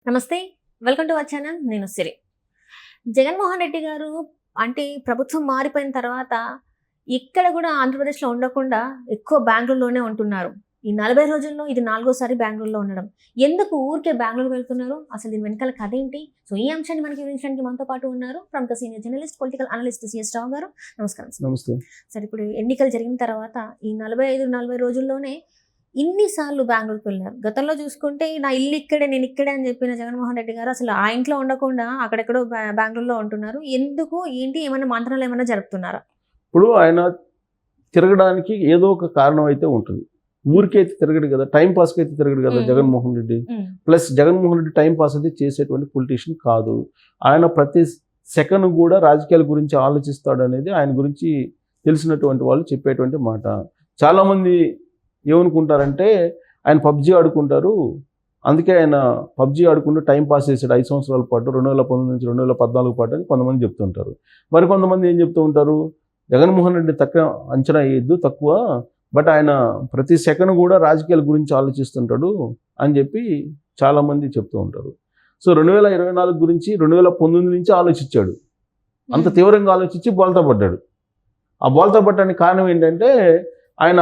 నమస్తే, welcome to our channel. నేను సిరి. జగన్మోహన్ రెడ్డి గారు అంటే ప్రభుత్వం మారిపోయిన తర్వాత ఇక్కడ కూడా ఆంధ్రప్రదేశ్లో ఉండకుండా ఎక్కువ బెంగళూరులోనే ఉంటున్నారు. ఈ 40 రోజుల్లో ఇది 4గోసారి బెంగళూరులో ఉండడం. ఎందుకు ఊరికే బెంగళూరు వెళ్తున్నారు? అసలు దీని వెనకాల కథ ఏంటి? సో ఈ అంశాన్ని మనకి వివరించడానికి మనతో పాటు ఉన్నారు ప్రముఖ senior journalist, political analyst CS Rao garu. నమస్కారం సార్. నమస్తే. సరే, ఇప్పుడు ఎన్నికలు జరిగిన తర్వాత ఈ 45-40 రోజుల్లోనే ఇన్నిసార్లు బెంగళూరుకి వెళ్ళారు. గతంలో చూసుకుంటే నా ఇల్లు ఇక్కడే, నేను ఇక్కడే అని చెప్పిన జగన్మోహన్ రెడ్డి గారు అసలు ఆ ఇంట్లో ఉండకుండా అక్కడెక్కడో బెంగళూరులో ఉంటున్నారు. ఎందుకు, ఏంటి, ఏమైనా మంత్రాలు ఏమైనా జరుపుతున్నారా? ఇప్పుడు ఆయన తిరగడానికి ఏదో ఒక కారణం అయితే ఉంటుంది. ఊరికైతే తిరగడు కదా, టైం పాస్కి అయితే తిరగడు కదా Jaganmohan Reddy. Plus Jaganmohan Reddy time pass అయితే చేసేటువంటి పొలిటీషియన్ కాదు. ఆయన ప్రతి సెకండ్ కూడా రాజకీయాల గురించి ఆలోచిస్తాడు అనేది ఆయన గురించి తెలిసినటువంటి వాళ్ళు చెప్పేటువంటి మాట. చాలామంది ఏమనుకుంటారంటే ఆయన పబ్జీ ఆడుకుంటారు, అందుకే ఆయన పబ్జీ ఆడుకుంటూ టైం పాస్ చేశాడు 5 సంవత్సరాల పాటు, 2019 నుంచి 2014 పాటు అని కొంతమంది చెప్తుంటారు. మరి కొంతమంది ఏం చెప్తూ ఉంటారు, జగన్మోహన్ రెడ్డి తక్కువ అంచనా వేయద్దు, తక్కువ, బట్ ఆయన ప్రతి సెకండ్ కూడా రాజకీయాల గురించి ఆలోచిస్తుంటాడు అని చెప్పి చాలామంది చెప్తూ ఉంటారు. సో 2024 గురించి 2019 నుంచి ఆలోచించాడు, అంత తీవ్రంగా ఆలోచించి బోల్తా పడ్డాడు. ఆ బోల్తా పడ్డానికి కారణం ఏంటంటే ఆయన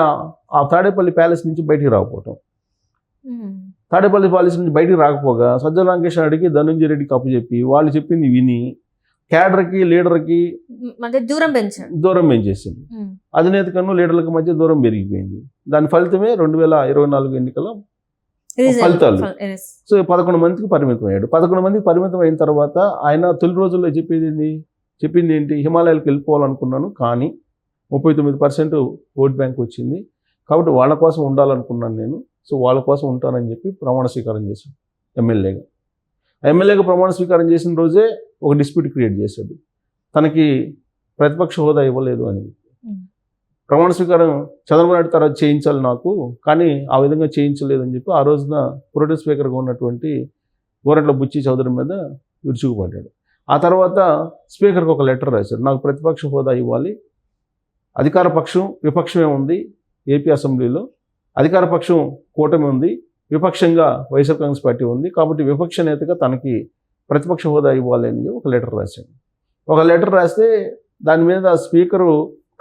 ఆ తాడేపల్లి ప్యాలెస్ నుంచి బయటికి రాకపోవటం. తాడేపల్లి ప్యాలెస్ నుంచి బయటికి రాకపోగా సజ్జల రామకృష్ణారెడ్డికి, ధనంజయ రెడ్డికి అప్పచెప్పి వాళ్ళు చెప్పింది విని క్యాడర్కి, లీడర్కి దూరం పెంచేసింది. అధినేత కన్నా లీడర్లకు మధ్య దూరం పెరిగిపోయింది. దాని ఫలితమే 2024 ఎన్నికల ఫలితాలు. సో 11 మందికి పరిమితం అయ్యాడు. 11 మందికి పరిమితం అయిన తర్వాత ఆయన తొలి రోజుల్లో చెప్పింది ఏంటి, హిమాలయాలకు వెళ్ళిపోవాలనుకున్నాను కానీ 39% ఓట్ బ్యాంక్ వచ్చింది, కాబట్టి వాళ్ళ కోసం ఉండాలనుకున్నాను నేను, సో వాళ్ళ కోసం ఉంటానని చెప్పి ప్రమాణ స్వీకారం చేశాడు ఎమ్మెల్యేగా ప్రమాణ స్వీకారం చేసిన రోజే ఒక డిస్ప్యూట్ క్రియేట్ చేశాడు, తనకి ప్రతిపక్ష హోదా ఇవ్వలేదు అని. ప్రమాణ స్వీకారం చంద్రబాబు నాయుడు తర్వాత చేయించాలి నాకు, కానీ ఆ విధంగా చేయించలేదని చెప్పి ఆ రోజున ప్రోటెస్ట్ స్పీకర్గా ఉన్నటువంటి గోరంట్ల బుచ్చి చౌదరి మీద విరుచుకుపడ్డాడు. ఆ తర్వాత స్పీకర్కి ఒక లెటర్ రాశాడు, నాకు ప్రతిపక్ష హోదా ఇవ్వాలి, అధికార పక్షం విపక్షమే ఉంది ఏపీ అసెంబ్లీలో, అధికార పక్షం కూటమి ఉంది, విపక్షంగా వైఎస్ఆర్ కాంగ్రెస్ పార్టీ ఉంది, కాబట్టి విపక్ష నేతగా తనకి ప్రతిపక్ష హోదా ఇవ్వాలి అని ఒక లెటర్ రాశాడు. ఒక లెటర్ రాస్తే దాని మీద స్పీకరు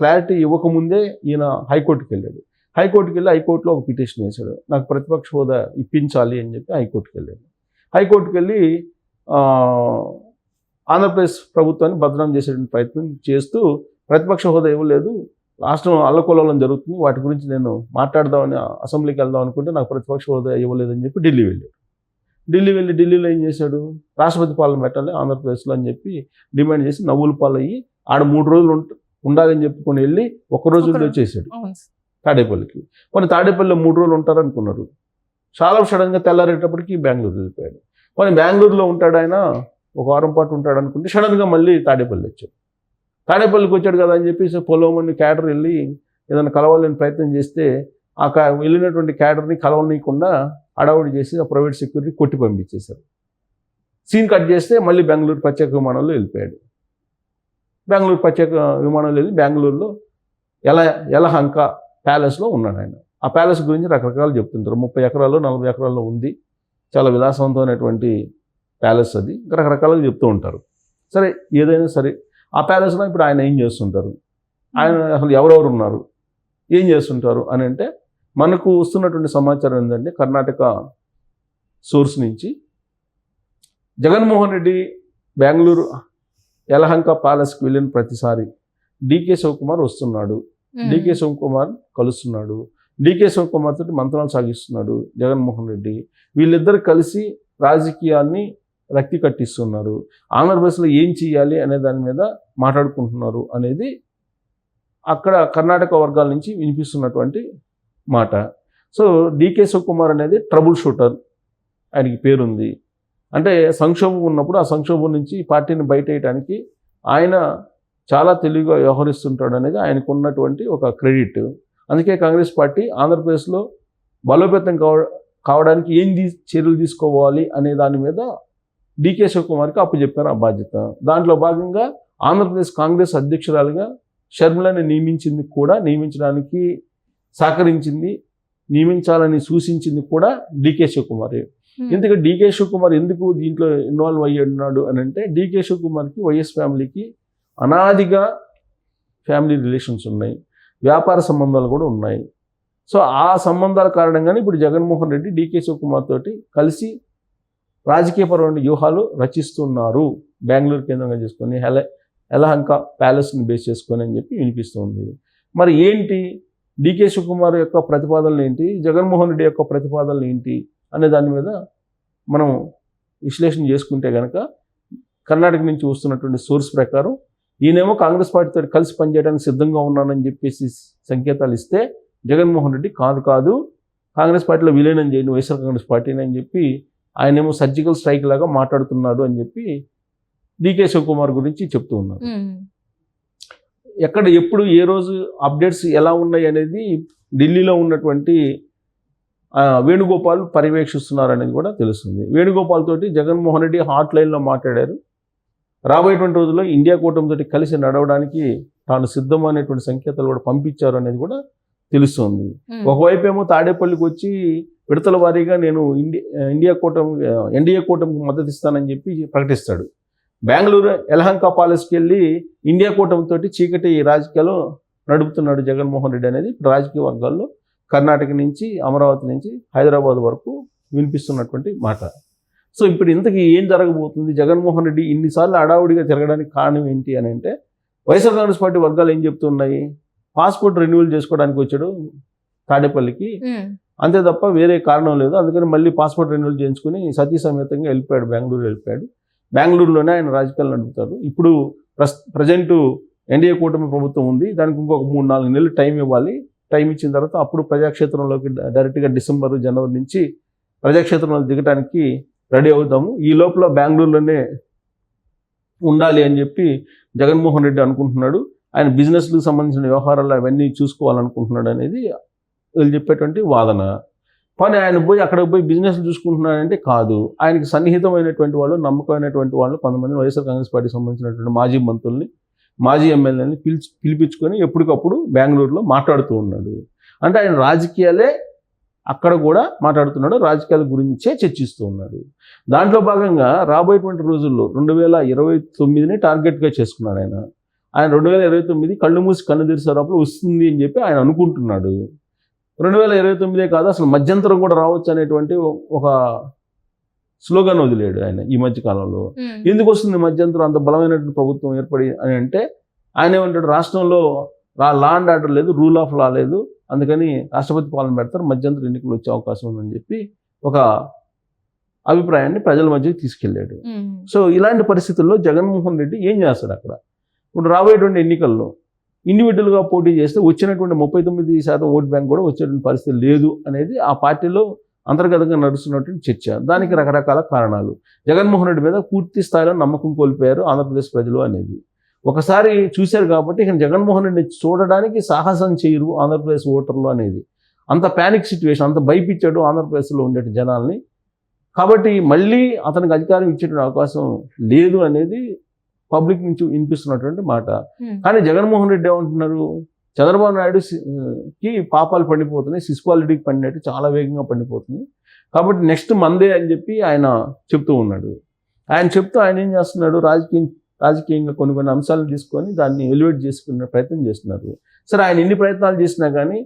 క్లారిటీ ఇవ్వకముందే ఈయన హైకోర్టుకి వెళ్ళాడు. హైకోర్టులో ఒక పిటిషన్ వేశాడు, నాకు ప్రతిపక్ష హోదా ఇప్పించాలి అని చెప్పి హైకోర్టుకి వెళ్ళాడు. హైకోర్టుకి వెళ్ళి ఆంధ్రప్రదేశ్ ప్రభుత్వాన్ని బదనాం చేసేటువంటి ప్రయత్నం చేస్తూ ప్రతిపక్ష హోదా ఇవ్వలేదు, రాష్ట్రం అల్లకొల్లం జరుగుతుంది, వాటి గురించి నేను మాట్లాడదామని అసెంబ్లీకి వెళ్దాం అనుకుంటే నాకు ప్రతిపక్ష హోదా ఇవ్వలేదని చెప్పి ఢిల్లీ వెళ్ళాడు. ఢిల్లీలో ఏం చేశాడు, రాష్ట్రపతి పాలన పెట్టాలి ఆంధ్రప్రదేశ్లో అని చెప్పి డిమాండ్ చేసి నవ్వుల పాలయ్యి ఆడ 3 రోజులు ఉండాలని చెప్పుకొని వెళ్ళి 1 రోజుల్లో వచ్చేసాడు తాడేపల్లికి. కొన్ని తాడేపల్లిలో 3 రోజులు ఉంటారనుకున్నారు, చాలా సడన్గా తెల్లారేటప్పటికి బెంగళూరు వెళ్ళిపోయాడు. కొన్ని బెంగళూరులో ఉంటాడు ఆయన, 1 వారం పాటు ఉంటాడు అనుకుంటే సడన్గా మళ్ళీ తాడేపల్లి వచ్చాడు. తాడేపల్లికి వచ్చాడు కదా అని చెప్పేసి పొలవమని క్యాడర్ వెళ్ళి ఏదైనా కలవాలని ప్రయత్నం చేస్తే ఆ వెళ్ళినటువంటి క్యాడర్ని కలవనీయకుండా అడవుడి చేసి ఆ ప్రైవేట్ సెక్యూరిటీ కొట్టి పంపించేశారు. సీన్ కట్ చేస్తే మళ్ళీ బెంగళూరు ప్రత్యేక విమానంలో వెళ్ళిపోయాడు. బెంగళూరు ప్రత్యేక విమానంలో వెళ్ళి బెంగళూరులో యలహంక ప్యాలెస్లో ఉన్నాడు ఆయన. ఆ ప్యాలెస్ గురించి రకరకాలు చెప్తుంటారు, 30 ఎకరాలు 40 ఎకరాల్లో ఉంది, చాలా విలాసవంతమైనటువంటి ప్యాలెస్ అది, రకరకాలుగా చెప్తూ ఉంటారు. సరే, ఏదైనా సరే ఆ ప్యాలెస్లో ఇప్పుడు ఆయన ఏం చేస్తుంటారు, ఆయన అసలు ఎవరెవరు ఉన్నారు, ఏం చేస్తుంటారు అని అంటే మనకు వస్తున్నటువంటి సమాచారం ఏంటంటే కర్ణాటక సోర్స్ నుంచి జగన్మోహన్ రెడ్డి బెంగళూరు యలహంక ప్యాలెస్కి వెళ్ళిన ప్రతిసారి డీకే శివకుమార్ వస్తున్నాడు, డీకే శివకుమార్ కలుస్తున్నాడు, డీకే శివకుమార్ తోటి మంత్రాలు సాగిస్తున్నాడు జగన్మోహన్ రెడ్డి. వీళ్ళిద్దరు కలిసి రాజకీయాన్ని రక్తి కట్టిస్తున్నారు, ఆంధ్రప్రదేశ్లో ఏం చేయాలి అనే దాని మీద మాట్లాడుకుంటున్నారు అనేది అక్కడ కర్ణాటక వర్గాల నుంచి వినిపిస్తున్నటువంటి మాట. సో డీకే శివకుమార్ అనేది ట్రబుల్ షూటర్, ఆయనకి పేరుంది. అంటే సంక్షోభం ఉన్నప్పుడు ఆ సంక్షోభం నుంచి పార్టీని బయటేయడానికి ఆయన చాలా తెలివిగా వ్యవహరిస్తుంటాడు అనేది ఆయనకు ఉన్నటువంటి ఒక క్రెడిట్. అందుకే కాంగ్రెస్ పార్టీ ఆంధ్రప్రదేశ్లో బలోపేతం కావడానికి ఏం చర్యలు తీసుకోవాలి అనే దాని మీద డీకే శివకుమార్కి అప్పచెప్పారు ఆ బాధ్యత. దాంట్లో భాగంగా ఆంధ్రప్రదేశ్ కాంగ్రెస్ అధ్యక్షురాలుగా షర్మిలని నియమించడానికి సహకరించింది, నియమించాలని సూచించింది కూడా డీకే శివకుమారే. ఇందుకు డీకే శివకుమార్ ఎందుకు దీంట్లో ఇన్వాల్వ్ అయ్యి ఉన్నాడు అని అంటే, డీకే శివకుమార్కి వైఎస్ ఫ్యామిలీకి అనాదిగా ఫ్యామిలీ రిలేషన్స్ ఉన్నాయి, వ్యాపార సంబంధాలు కూడా ఉన్నాయి. సో ఆ సంబంధాల కారణంగానే ఇప్పుడు జగన్మోహన్ రెడ్డి డీకే శివకుమార్ తోటి కలిసి రాజకీయపరమైన వ్యూహాలు రచిస్తున్నారు, బెంగళూరు కేంద్రంగా చేసుకొని యలహంక ప్యాలెస్ని బేస్ చేసుకొని అని చెప్పి వినిపిస్తుంది. మరి ఏంటి డీకే శివకుమార్ యొక్క ప్రతిపాదనలు ఏంటి, జగన్మోహన్ రెడ్డి యొక్క ప్రతిపాదనలు ఏంటి అనే దాని మీద మనం విశ్లేషణ చేసుకుంటే కనుక, కర్ణాటక నుంచి వస్తున్నటువంటి సోర్స్ ప్రకారం ఈయనేమో కాంగ్రెస్ పార్టీతో కలిసి పనిచేయడానికి సిద్ధంగా ఉన్నానని చెప్పేసి సంకేతాలు ఇస్తే, జగన్మోహన్ రెడ్డి కాదు కాంగ్రెస్ పార్టీలో విలీనం చేయండి వైఎస్ఆర్ కాంగ్రెస్ పార్టీని అని చెప్పి ఆయనేమో సర్జికల్ స్ట్రైక్ లాగా మాట్లాడుతున్నాడు అని చెప్పి డీకే శివకుమార్ గురించి చెప్తూ ఉన్నారు. ఎక్కడ ఎప్పుడు ఏ రోజు అప్డేట్స్ ఎలా ఉన్నాయి అనేది ఢిల్లీలో ఉన్నటువంటి వేణుగోపాల్ పర్యవేక్షిస్తున్నారు అనేది కూడా తెలుస్తుంది. వేణుగోపాల్ తోటి జగన్మోహన్ రెడ్డి హాట్ లైన్లో మాట్లాడారు. రాబోయేటువంటి రోజుల్లో ఇండియా కూటమితో కలిసి నడవడానికి తాను సిద్ధం అనేటువంటి సంకేతాలు కూడా పంపించారు అనేది కూడా తెలుస్తుంది. ఒకవైపు ఏమో తాడేపల్లికి వచ్చి విడతల వారీగా నేను ఎన్డీఏ కూటమికి మద్దతు ఇస్తానని చెప్పి ప్రకటిస్తాడు. బెంగళూరు యలహంక ప్యాలెస్కి వెళ్ళి ఇండియా కూటమితోటి చీకటి రాజకీయాలు నడుపుతున్నాడు జగన్మోహన్ రెడ్డి అనేది రాజకీయ వర్గాల్లో కర్ణాటక నుంచి అమరావతి నుంచి హైదరాబాద్ వరకు వినిపిస్తున్నటువంటి మాట. సో ఇప్పుడు ఇంతకీ ఏం జరగబోతుంది, జగన్మోహన్ రెడ్డి ఇన్నిసార్లు అడావుడిగా తిరగడానికి కారణం ఏంటి అని అంటే, వైఎస్ఆర్ కాంగ్రెస్ పార్టీ వర్గాలు ఏం చెప్తున్నాయి, పాస్పోర్ట్ రెన్యువల్ చేసుకోవడానికి వచ్చాడు తాడేపల్లికి, అంతే తప్ప వేరే కారణం లేదు. అందుకని మళ్ళీ పాస్పోర్ట్ రెన్యువల్ చేయించుకుని సతీ సమేతంగా వెళ్ళిపోయాడు, బెంగళూరు వెళ్ళిపోయాడు. బెంగళూరులోనే ఆయన రాజకీయాలు నడుపుతాడు. ఇప్పుడు ప్రజెంట్ ఎన్డీఏ కూటమి ప్రభుత్వం ఉంది, దానికి ఇంకొక 3-4 నెలలు టైం ఇవ్వాలి. టైం ఇచ్చిన తర్వాత అప్పుడు ప్రజాక్షేత్రంలోకి డైరెక్ట్గా డిసెంబర్ జనవరి నుంచి ప్రజాక్షేత్రంలో దిగడానికి రెడీ అవుతాము. ఈ లోపల బెంగళూరులోనే ఉండాలి అని చెప్పి జగన్మోహన్ రెడ్డి అనుకుంటున్నాడు. ఆయన బిజినెస్లకు సంబంధించిన వ్యవహారాలు అవన్నీ చూసుకోవాలనుకుంటున్నాడు అనేది వీళ్ళు చెప్పేటువంటి వాదన. కానీ ఆయన అక్కడికి పోయి బిజినెస్లు చూసుకుంటున్నాడంటే కాదు, ఆయనకి సన్నిహితమైనటువంటి వాళ్ళు, నమ్మకమైనటువంటి వాళ్ళు కొంతమంది వైఎస్ఆర్ కాంగ్రెస్ పార్టీకి సంబంధించినటువంటి మాజీ మంత్రుల్ని, మాజీ ఎమ్మెల్యేని పిలిపించుకొని ఎప్పటికప్పుడు బెంగళూరులో మాట్లాడుతూ ఉన్నాడు. అంటే ఆయన రాజకీయాలే అక్కడ కూడా మాట్లాడుతున్నాడు, రాజకీయాల గురించే చర్చిస్తూ ఉన్నాడు. దాంట్లో భాగంగా రాబోయేటువంటి రోజుల్లో 2029ని టార్గెట్గా చేసుకున్నాడు ఆయన. 2029 కళ్ళు మూసి కన్ను తెరిసేటప్పుడు వస్తుంది అని చెప్పి ఆయన అనుకుంటున్నాడు. 2029 కాదు, అసలు మధ్యంతరం కూడా రావచ్చు అనేటువంటి ఒక స్లోగన్ వదిలేడు ఆయన ఈ మధ్య కాలంలో. ఎందుకు వస్తుంది మధ్యంతరం, అంత బలమైనటువంటి ప్రభుత్వం ఏర్పడి అని అంటే, ఆయన ఏమంటాడు, రాష్ట్రంలో లా అండ్ ఆర్డర్ లేదు, రూల్ ఆఫ్ లా లేదు, అందుకని రాష్ట్రపతి పాలన పెడతారు, మధ్యంతర ఎన్నికలు వచ్చే అవకాశం ఉందని చెప్పి ఒక అభిప్రాయాన్ని ప్రజల మధ్యకి తీసుకెళ్ళాడు. సో ఇలాంటి పరిస్థితుల్లో జగన్మోహన్ రెడ్డి ఏం చేస్తాడు అక్కడ? ఇప్పుడు రాబోయేటువంటి ఎన్నికల్లో ఇండివిజువల్గా పోటీ చేస్తే వచ్చినటువంటి 39% ఓట్ బ్యాంక్ కూడా వచ్చేటువంటి పరిస్థితి లేదు అనేది ఆ పార్టీలో అంతర్గతంగా నడుస్తున్నటువంటి చర్చ. దానికి రకరకాల కారణాలు. జగన్మోహన్ రెడ్డి మీద పూర్తి స్థాయిలో నమ్మకం కోల్పోయారు ఆంధ్రప్రదేశ్ ప్రజలు అనేది ఒకసారి చూశారు కాబట్టి ఇక జగన్మోహన్ రెడ్డిని చూడడానికి సాహసం చేయరు ఆంధ్రప్రదేశ్ ఓటర్లు అనేది. అంత ప్యానిక్ సిచ్యువేషన్, అంత భయపించాడు ఆంధ్రప్రదేశ్లో ఉండే జనాల్ని. కాబట్టి మళ్ళీ అతనికి అధికారం ఇచ్చేటువంటి అవకాశం లేదు అనేది పబ్లిక్ నుంచి వినిపిస్తున్నటువంటి మాట. కానీ జగన్మోహన్ రెడ్డి ఏమంటున్నారు, చంద్రబాబు నాయుడుకి పాపాలు పండిపోతున్నాయి, శిశుపాలుడికి పండినట్టు చాలా వేగంగా పండిపోతుంది, కాబట్టి నెక్స్ట్ మందే అని చెప్పి ఆయన చెప్తూ ఉన్నాడు. ఆయన ఏం చేస్తున్నాడు, రాజకీయంగా కొన్ని అంశాలను తీసుకొని దాన్ని ఎలివేట్ చేసుకునే ప్రయత్నం చేస్తున్నారు. సరే, ఆయన ఎన్ని ప్రయత్నాలు చేసినా కానీ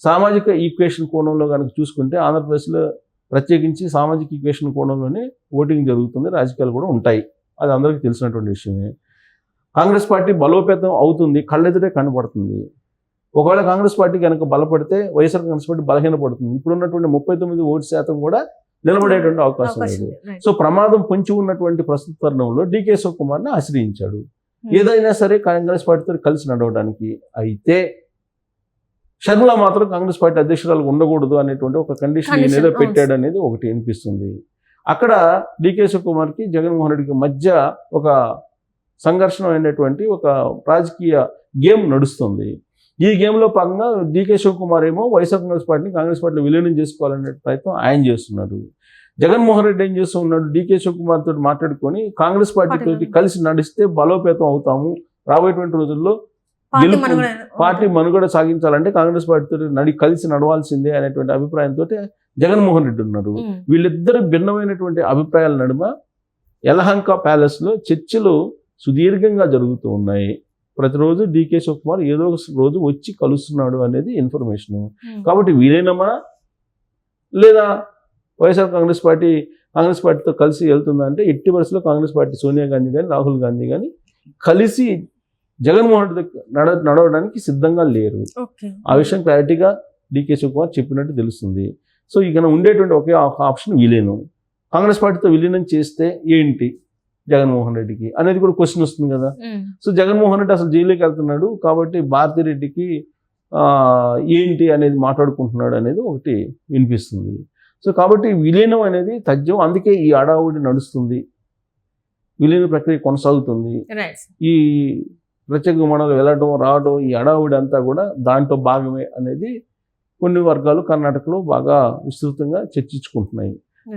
సామాజిక ఈక్వేషన్ కోణంలో కనుక చూసుకుంటే ఆంధ్రప్రదేశ్లో ప్రత్యేకించి సామాజిక ఈక్వేషన్ కోణంలోనే ఓటింగ్ జరుగుతుంది, రాజకీయాలు కూడా ఉంటాయి, అది అందరికీ తెలిసినటువంటి విషయమే. కాంగ్రెస్ పార్టీ బలోపేతం అవుతుంది, కళ్ళెదుటే కనబడుతుంది. ఒకవేళ కాంగ్రెస్ పార్టీ కనుక బలపడితే వైఎస్ఆర్ కాంగ్రెస్ పార్టీ బలహీనపడుతుంది. ఇప్పుడున్నటువంటి 39% కూడా నిలబడేటువంటి అవకాశం లేదు. సో ప్రమాదం పొంచి ఉన్నటువంటి ప్రస్తుత తరుణంలో డీకే శివకుమార్ని ఆశ్రయించాడు, ఏదైనా సరే కాంగ్రెస్ పార్టీతో కలిసి నడవడానికి. అయితే షర్మిల మాత్రం కాంగ్రెస్ పార్టీ అధ్యక్షురాలు ఉండకూడదు అనేటువంటి ఒక కండిషన్ ఏదో పెట్టాడు అనేది ఒకటి అనిపిస్తుంది. అక్కడ డీకే శివకుమార్కి జగన్మోహన్ రెడ్డికి మధ్య ఒక సంఘర్షణ అయినటువంటి ఒక రాజకీయ గేమ్ నడుస్తుంది. ఈ గేమ్లో భాగంగా డీకే శివకుమార్ ఏమో వైఎస్ఆర్ కాంగ్రెస్ పార్టీని కాంగ్రెస్ పార్టీలో విలీనం చేసుకోవాలనే ప్రయత్నం ఆయన చేస్తున్నారు. జగన్మోహన్ రెడ్డి ఏం చేస్తూ ఉన్నాడు, డీకే శివకుమార్ తోటి మాట్లాడుకొని కాంగ్రెస్ పార్టీతో కలిసి నడిస్తే బలోపేతం అవుతాము, రాబోయేటువంటి రోజుల్లో పార్టీ మనుగడ సాగించాలంటే కాంగ్రెస్ పార్టీతో కలిసి నడవాల్సిందే అనేటువంటి అభిప్రాయంతో జగన్మోహన్ రెడ్డి ఉన్నారు. వీళ్ళిద్దరు భిన్నమైనటువంటి అభిప్రాయాల నడుమ యలహంక ప్యాలెస్లో చర్చలు సుదీర్ఘంగా జరుగుతూ ఉన్నాయి. ప్రతిరోజు డీకే శివకుమార్ ఏదో ఒక రోజు వచ్చి కలుస్తున్నాడు అనేది ఇన్ఫర్మేషన్. కాబట్టి వీలైనమా లేదా వైఎస్ఆర్ కాంగ్రెస్ పార్టీతో కలిసి వెళ్తుందంటే ఎట్టి పరిస్థితుల్లో కాంగ్రెస్ పార్టీ సోనియా గాంధీ కానీ రాహుల్ గాంధీ కానీ కలిసి జగన్మోహన్ రెడ్డి నడవడానికి సిద్ధంగా లేరు. ఆ విషయం క్లారిటీగా డీకే శివకుమార్ చెప్పినట్టు తెలుస్తుంది. సో ఇక ఉండేటువంటి ఒకే ఆప్షన్ విలీనం. కాంగ్రెస్ పార్టీతో విలీనం చేస్తే ఏంటి జగన్మోహన్ రెడ్డికి అనేది కూడా క్వశ్చన్ వస్తుంది కదా. సో జగన్మోహన్ రెడ్డి అసలు జైలుకి వెళ్తున్నాడు కాబట్టి భారతిరెడ్డికి ఏంటి అనేది మాట్లాడుకుంటున్నాడు అనేది ఒకటి వినిపిస్తుంది. సో కాబట్టి విలీనం అనేది తథ్యం. అందుకే ఈ అడావుడి నడుస్తుంది, విలీన ప్రక్రియ కొనసాగుతుంది. ఈ ప్రత్యేక విమానాలు వెళ్ళడం రావడం ఈ అడావుడి అంతా కూడా దాంట్లో భాగమే అనేది కొన్ని వర్గాలు కర్ణాటకలో బాగా విస్తృతంగా చర్చించుకుంటున్నాయి.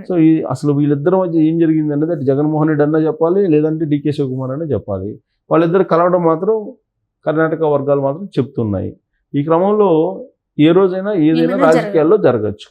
సో ఈ అసలు వీళ్ళిద్దరి మధ్య ఏం జరిగింది అనేది అటు జగన్మోహన్ రెడ్డి అన్నా చెప్పాలి, లేదంటే డీకే శివకుమార్ అన్నా చెప్పాలి. వాళ్ళిద్దరు కలవడం మాత్రం కర్ణాటక వర్గాలు మాత్రం చెప్తున్నాయి. ఈ క్రమంలో ఏ రోజైనా ఏదైనా రాజకీయాల్లో జరగచ్చు.